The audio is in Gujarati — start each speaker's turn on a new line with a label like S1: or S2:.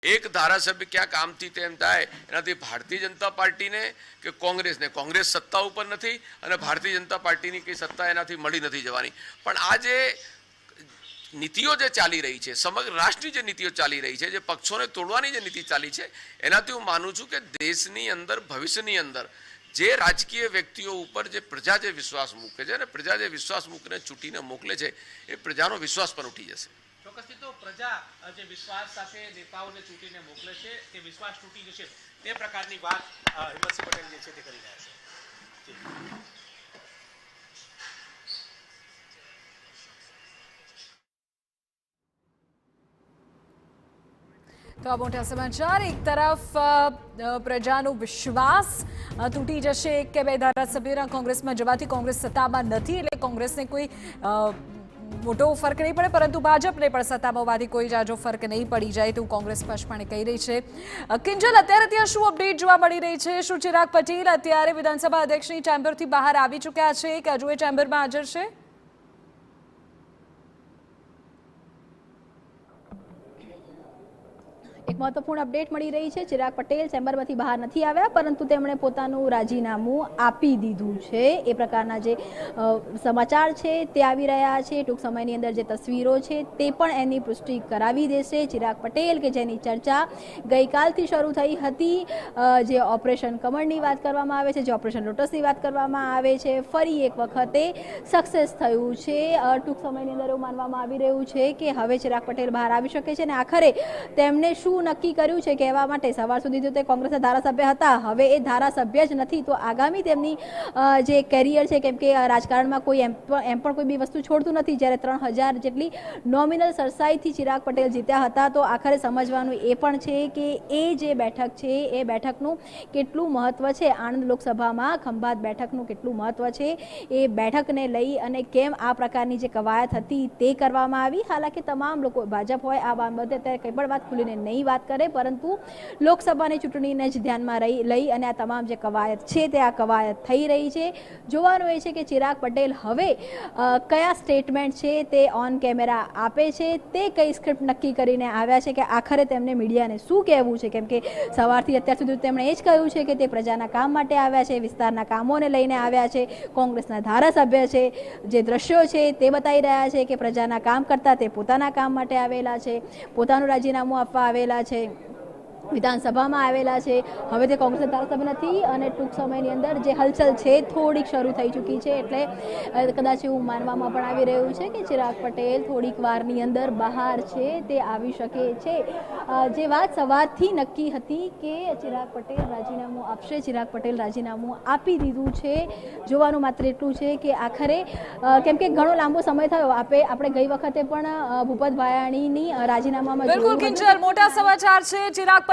S1: एक धारासभ्य क्या काम थी तेम थाय एनाथी भारतीय जनता पार्टी ने कि कांग्रेस सत्ता पर नहीं अने भारतीय जनता पार्टी की सत्ता एनाथी मળી નથી જવાની પણ આજે નીતિઓ જે ચાલી રહી છે સમગ્ર રાષ્ટ્રની જે નીતિઓ ચાલી રહી છે જે પક્ષોને તોડવાની જે નીતિ ચાલી છે એનાથી હું માનું છું કે દેશની અંદર ભવિષ્યની અંદર જે રાજકીય વ્યક્તિઓ ઉપર જે પ્રજા જે વિશ્વાસ મૂકે છે અને પ્રજા જે વિશ્વાસ મૂકીને ચૂંટીને મોકલે છે એ પ્રજાનો વિશ્વાસ પણ ઉઠી જશે।
S2: ચોક્કસથી તો પ્રજા જે વિશ્વાસ સાથે નેતાઓને ચૂંટીને મોકલે છે તે વિશ્વાસ તૂટી જશે તે પ્રકારની વાત હિંમતસિંહ પટેલ જે છે તે કરી રહ્યા છે।
S3: तो मोटा समाचार एक तरफ प्रजानो विश्वास तूटी जशे एक के बे धारासभ्योना कांग्रेसमां जवाथी कांग्रेस सत्तामां नथी एटले कांग्रेसने कोई मोटो फर्क नहीं पड़े परंतु भाजपने पण सत्तामां होवाथी कोई जाजो फर्क नहीं पड़ी जाए तो कांग्रेस स्पष्टपणे कही रही है। किंजल अत्यारे त्यां शुं अपडेट जोवा मळी रही है? शुं चिराग पटेल अत्यारे विधानसभा अध्यक्षनी चेम्बरथी बहार आवी चूक्या छे के हजू ए चेम्बरमां हाजर छे?
S4: एक महत्वपूर्ण अपडेट मળી રહી છે। चिराग पटेल चेम्बरमांथी બહાર નથી આવ્યા પરંતુ તેમણે પોતાનું રાજીનામું આપી દીધું છે એ પ્રકારના જે સમાચાર છે તે આવી રહ્યા છે। ટૂંક સમયની અંદર જે તસવીરો છે તે પણ એની પુષ્ટિ કરાવી દેશે। चिराग पटेल કે જેની ચર્ચા ગઈકાલથી શરૂ થઈ હતી, જે ઓપરેશન કમળની વાત કરવામાં આવે છે, જે ઓપરેશન લોટસની વાત કરવામાં આવે છે, ફરી એક વખતે સક્સેસ થયું છે। ટૂંક સમયની અંદર એવું માનવામાં આવી રહ્યું છે કે હવે चिराग पटेल બહાર આવી શકે છે અને આખરે તેમને શું નક્કી કર્યું છે કહેવા માટે સવાર સુધી તો તે કોંગ્રેસના ધારાસભ્ય હતા, હવે એ ધારાસભ્ય જ નથી તો આગામી તેમની જે કેરિયર છે કેમ કે રાજકારણમાં કોઈ એમ પણ કોઈ બી વસ્તુ છોડતું નથી। જ્યારે 3000 જેટલી નોમિનલ સરસાઈથી चिराग पटेल જીત્યા હતા તો આખરે સમજવાનું એ પણ છે કે એ જે બેઠક છે એ બેઠકનું કેટલું મહત્વ છે, આણંદ લોકસભામાં ખંભાત બેઠકનું કેટલું મહત્વ છે, એ બેઠકને લઈ અને કેમ આ પ્રકારની જે કવાયત હતી તે કરવામાં આવી। હાલાકી તમામ લોકો ભાજપ હોય આ બાબતે અત્યારે કંઈ પણ વાત ખુલીને નહીં વાત કરે પરંતુ લોકસભાની ચૂંટણીને જ ધ્યાનમાં લઈ અને આ તમામ જે કવાયત છે તે આ કવાયત થઈ રહી છે। જોવાનું એ છે કે चिराग पटेल હવે કયા સ્ટેટમેન્ટ છે તે ઓન કેમેરા આપે છે, તે કઈ સ્ક્રિપ્ટ નક્કી કરીને આવ્યા છે કે આખરે તેમને મીડિયાને શું કહેવું છે કેમ કે સવારથી અત્યાર સુધી તેમણે એ જ કહ્યું છે કે તે પ્રજાના કામ માટે આવ્યા છે, વિસ્તારના કામોને લઈને આવ્યા છે, કોંગ્રેસના ધારાસભ્ય છે, જે દ્રશ્યો છે તે બતાવી રહ્યા છે કે પ્રજાના કામ કરતાં તે પોતાના કામ માટે આવેલા છે, પોતાનું રાજીનામું આપવા આવેલા છે, વિધાનસભામાં આવેલા છે, હવે તે કોંગ્રેસના ધારાસભ્ય નથી અને ટૂંક સમયની અંદર જે હલચલ છે થોડીક શરૂ થઈ ચૂકી છે એટલે કદાચ એવું માનવામાં પણ આવી રહ્યું છે કે चिराग पटेल થોડીક વારની અંદર બહાર છે તે આવી શકે છે। જે વાત સવારથી નક્કી હતી કે चिराग पटेल રાજીનામું આપશે, चिराग पटेल રાજીનામું આપી દીધું છે। જોવાનું માત્ર એટલું છે કે આખરે કેમ કે ઘણો લાંબો સમય થયો, આપણે ગઈ વખતે પણ ભૂપત ભાયાણીની રાજીનામામાં
S3: बिल्कुल किंजल मोटा समाचार है। चिराग